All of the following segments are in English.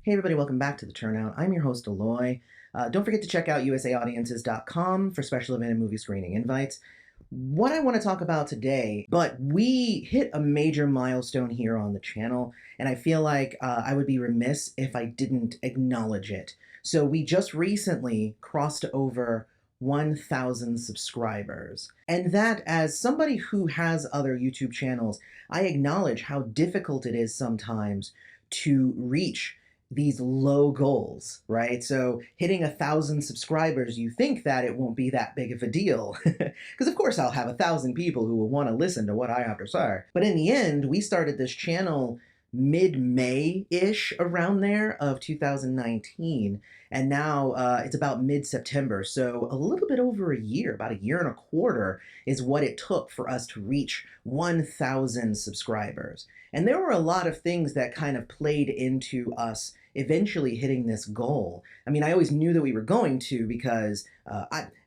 Hey everybody, welcome back to the Turnout. I'm your host, Aloy. Don't forget to check out usaaudiences.com for special event and movie screening invites. What I want to talk about today, but we hit a major milestone here on the channel, and I feel like I would be remiss if I didn't acknowledge it. So we just recently crossed over 1,000 subscribers. And that, as somebody who has other YouTube channels, I acknowledge how difficult it is sometimes to reach these low goals, right? So hitting 1,000 subscribers, you think that it won't be that big of a deal. Because of course I'll have 1,000 people who will want to listen to what I have to say. But in the end, we started this channel mid-May-ish, around there, of 2019. And now it's about mid-September. So a little bit over a year, about a year and a quarter is what it took for us to reach 1,000 subscribers. And there were a lot of things that kind of played into us eventually hitting this goal. I mean, I always knew that we were going to, because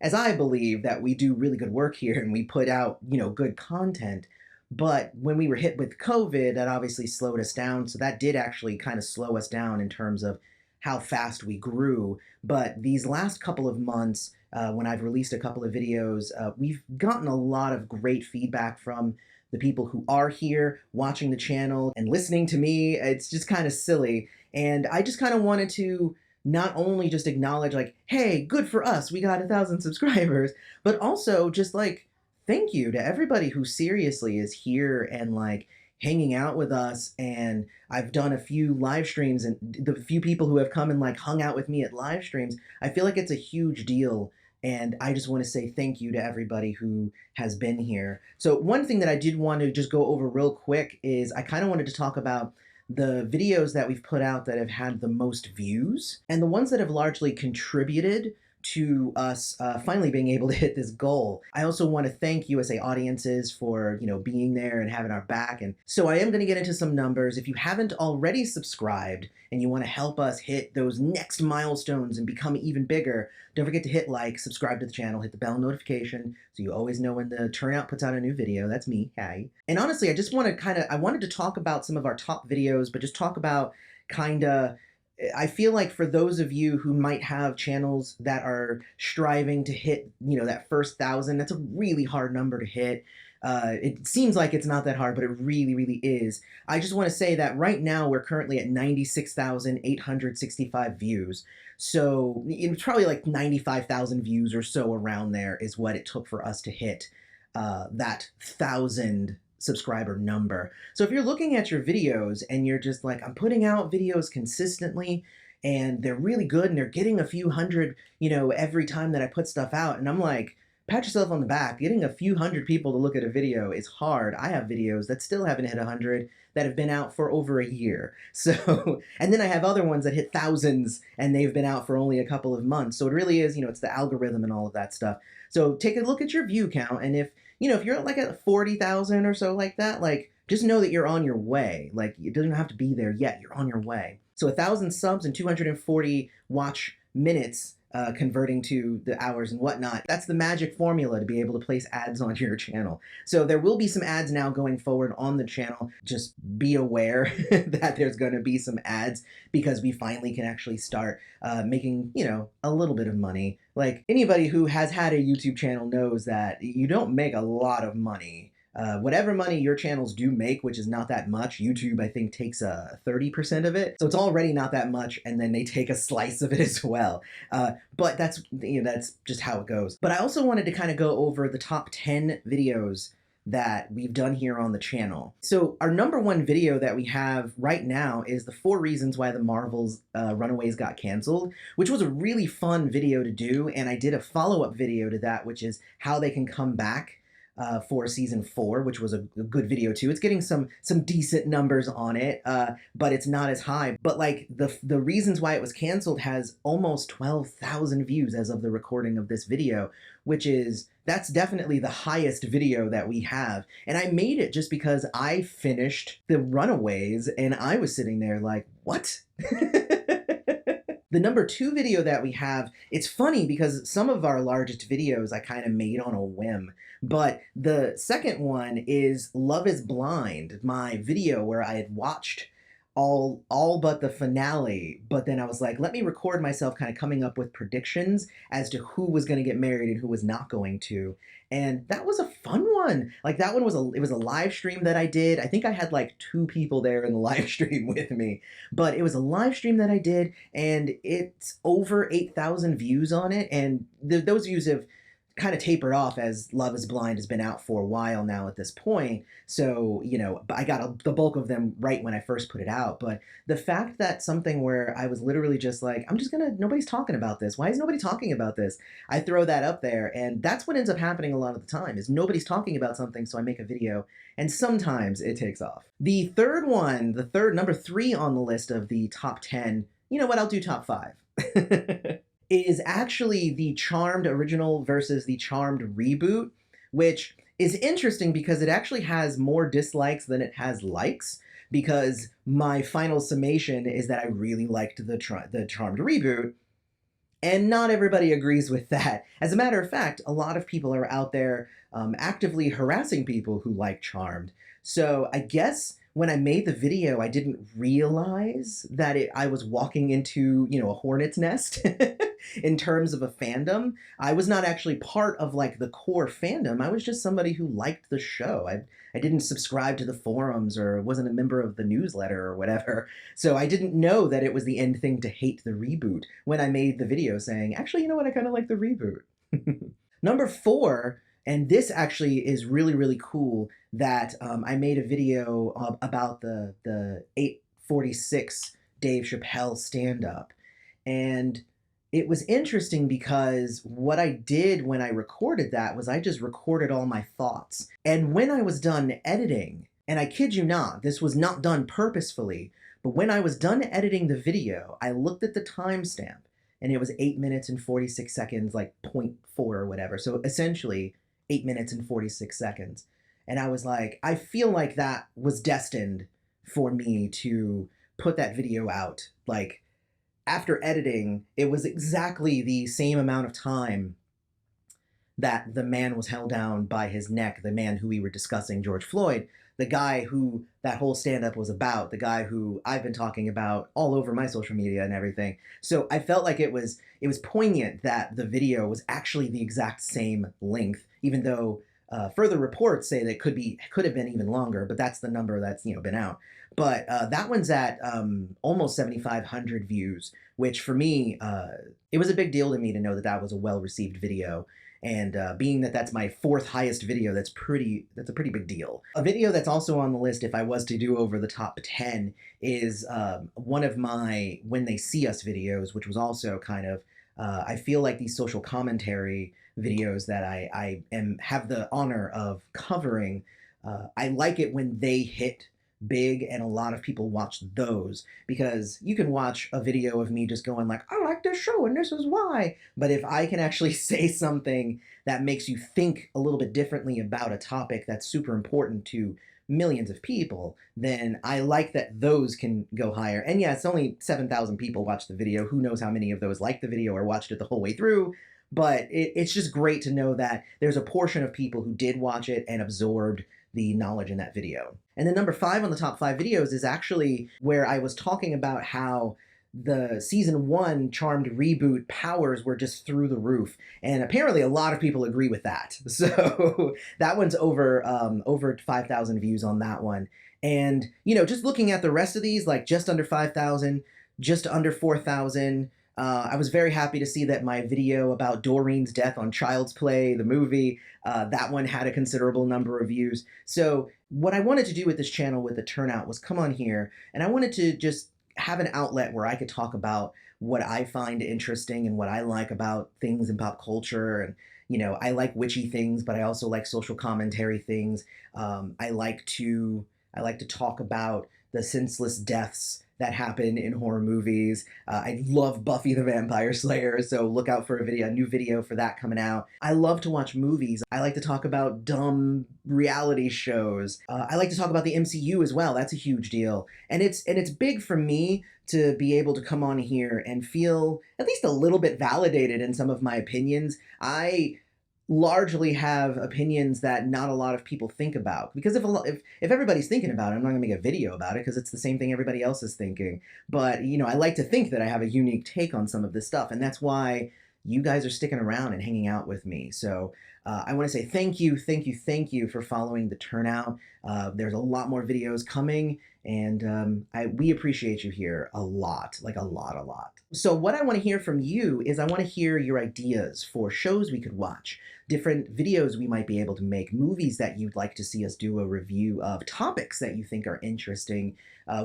as I believe that we do really good work here and we put out, good content. But when we were hit with COVID, that obviously slowed us down. So that did actually kind of slow us down in terms of how fast we grew. But these last couple of months, when I've released a couple of videos, we've gotten a lot of great feedback from the people who are here watching the channel and listening to me. It's just kind of silly. And I just kind of wanted to not only just acknowledge, like, hey, good for us, we got 1,000 subscribers, but also just like, thank you to everybody who seriously is here and like hanging out with us. And I've done a few live streams, and the few people who have come and like hung out with me at live streams, I feel like it's a huge deal. And I just want to say thank you to everybody who has been here. So one thing that I did want to just go over real quick is I kind of wanted to talk about the videos that we've put out that have had the most views and the ones that have largely contributed to us finally being able to hit this goal. I also want to thank USA Audiences for, being there and having our back. And so I am going to get into some numbers. If you haven't already subscribed and you want to help us hit those next milestones and become even bigger, don't forget to hit like, subscribe to the channel, hit the bell notification so you always know when the Turnout puts out a new video. That's me, hi. And honestly, I just want to I wanted to talk about some of our top videos, but just talk about I feel like for those of you who might have channels that are striving to hit, that first 1,000, that's a really hard number to hit. It seems like it's not that hard, but it really, really is. I just want to say that right now we're currently at 96,865 views. So it's probably like 95,000 views or so around there is what it took for us to hit that 1,000 subscriber number. So if you're looking at your videos and you're just like, I'm putting out videos consistently and they're really good and they're getting a few hundred, every time that I put stuff out, and I'm like, pat yourself on the back. Getting a few hundred people to look at a video is hard. I have videos that still haven't hit 100 that have been out for over a year. So, and then I have other ones that hit thousands and they've been out for only a couple of months. So it really is, it's the algorithm and all of that stuff. So take a look at your view count, and if you're like at 40,000 or so like that, like, just know that you're on your way. Like, it doesn't have to be there yet. You're on your way. So 1,000 subs and 240 watch minutes, converting to the hours and whatnot. That's the magic formula to be able to place ads on your channel. So there will be some ads now going forward on the channel. Just be aware that there's going to be some ads, because we finally can actually start making, a little bit of money. Like, anybody who has had a YouTube channel knows that you don't make a lot of money. Whatever money your channels do make, which is not that much, YouTube, I think, takes 30% of it. So it's already not that much, and then they take a slice of it as well. But that's just how it goes. But I also wanted to kind of go over the top 10 videos that we've done here on the channel. So our number one video that we have right now is the 4 reasons why the Marvel's Runaways got canceled, which was a really fun video to do. And I did a follow-up video to that, which is how they can come back for season 4, which was a good video too. It's getting some decent numbers on it, but it's not as high. But like the reasons why it was canceled has almost 12,000 views as of the recording of this video, that's definitely the highest video that we have. And I made it just because I finished the Runaways and I was sitting there like, what? The number 2 video that we have, it's funny because some of our largest videos I kind of made on a whim. But the second one is Love is Blind, my video where I had watched all but the finale. But then I was like, let me record myself kind of coming up with predictions as to who was going to get married and who was not going to. And that was a fun one. Like that one was it was a live stream that I did. I think I had like 2 people there in the live stream with me, but it was a live stream that I did, and it's over 8,000 views on it. And those views have kind of tapered off as Love is Blind has been out for a while now at this point. So, I got the bulk of them right when I first put it out. But the fact that something where I was literally just like, nobody's talking about this. Why is nobody talking about this? I throw that up there. And that's what ends up happening a lot of the time is nobody's talking about something. So I make a video and sometimes it takes off. The third one, number 3 on the list of the top 10, you know what? I'll do top 5. Is actually the Charmed original versus the Charmed reboot, which is interesting because it actually has more dislikes than it has likes, because my final summation is that I really liked the Charmed reboot, and not everybody agrees with that. As a matter of fact, a lot of people are out there actively harassing people who like Charmed. So I guess when I made the video, I didn't realize that I was walking into, a hornet's nest in terms of a fandom. I was not actually part of like the core fandom. I was just somebody who liked the show. I didn't subscribe to the forums or wasn't a member of the newsletter or whatever. So I didn't know that it was the end thing to hate the reboot when I made the video saying, actually, you know what? I kind of like the reboot. Number 4, and this actually is really, really cool, that I made a video about the 846 Dave Chappelle stand-up. And it was interesting because what I did when I recorded that was I just recorded all my thoughts. And when I was done editing, and I kid you not, this was not done purposefully, but when I was done editing the video, I looked at the timestamp, and it was 8 minutes and 46 seconds, like 0.4 or whatever. So essentially 8 minutes and 46 seconds. And I was like, I feel like that was destined for me to put that video out. Like, after editing, it was exactly the same amount of time that the man was held down by his neck, the man who we were discussing, George Floyd, the guy who that whole stand-up was about, the guy who I've been talking about all over my social media and everything. So I felt like it was poignant that the video was actually the exact same length, even though further reports say that it could have been even longer, but that's the number that's been out. But that one's at almost 7,500 views, which for me, it was a big deal to me to know that that was a well-received video. And being that that's my 4th highest video, that's a pretty big deal. A video that's also on the list, if I was to do over the top 10, is one of my When They See Us videos, which was also kind of, I feel like these social commentary videos that I have the honor of covering, I like it when they hit big and a lot of people watch those, because you can watch a video of me just going like, I like this show and this is why, but if I can actually say something that makes you think a little bit differently about a topic that's super important to millions of people, then I like that those can go higher. And yeah, it's only 7,000 people watched the video. Who knows how many of those liked the video or watched it the whole way through, but it's just great to know that there's a portion of people who did watch it and absorbed the knowledge in that video. And then number 5 on the top 5 videos is actually where I was talking about how the season 1 Charmed reboot powers were just through the roof, and apparently a lot of people agree with that. So that one's over 5,000 views on that one. And just looking at the rest of these, like just under 5,000, just under 4,000. I was very happy to see that my video about Doreen's death on Child's Play, the movie, that one had a considerable number of views. So what I wanted to do with this channel with the Turnout was come on here, and I wanted to just have an outlet where I could talk about what I find interesting and what I like about things in pop culture. And, I like witchy things, but I also like social commentary things. I like to talk about the senseless deaths that happen in horror movies. I love Buffy the Vampire Slayer, so look out for a new video for that coming out. I love to watch movies. I like to talk about dumb reality shows. I like to talk about the MCU as well. That's a huge deal. And it's big for me to be able to come on here and feel at least a little bit validated in some of my opinions. largely have opinions that not a lot of people think about. Because if everybody's thinking about it, I'm not gonna make a video about it because it's the same thing everybody else is thinking. But I like to think that I have a unique take on some of this stuff, and that's why you guys are sticking around and hanging out with me. So I want to say thank you, thank you, thank you for following the Turnout. There's a lot more videos coming, and we appreciate you here a lot, like a lot, a lot. So what I want to hear from you is I want to hear your ideas for shows we could watch, different videos we might be able to make, movies that you'd like to see us do a review of, topics that you think are interesting,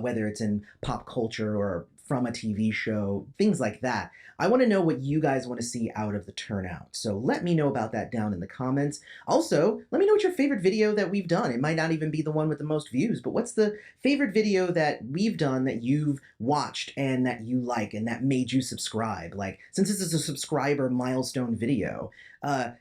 whether it's in pop culture or from a TV show, things like that. I want to know what you guys want to see out of the Turnout. So let me know about that down in the comments. Also, let me know what your favorite video that we've done. It might not even be the one with the most views, but what's the favorite video that we've done that you've watched and that you like and that made you subscribe? Like, since this is a subscriber milestone video,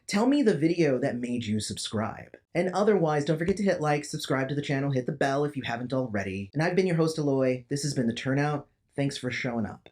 tell me the video that made you subscribe. And otherwise, don't forget to hit like, subscribe to the channel, hit the bell if you haven't already. And I've been your host, Aloy. This has been the Turnout. Thanks for showing up.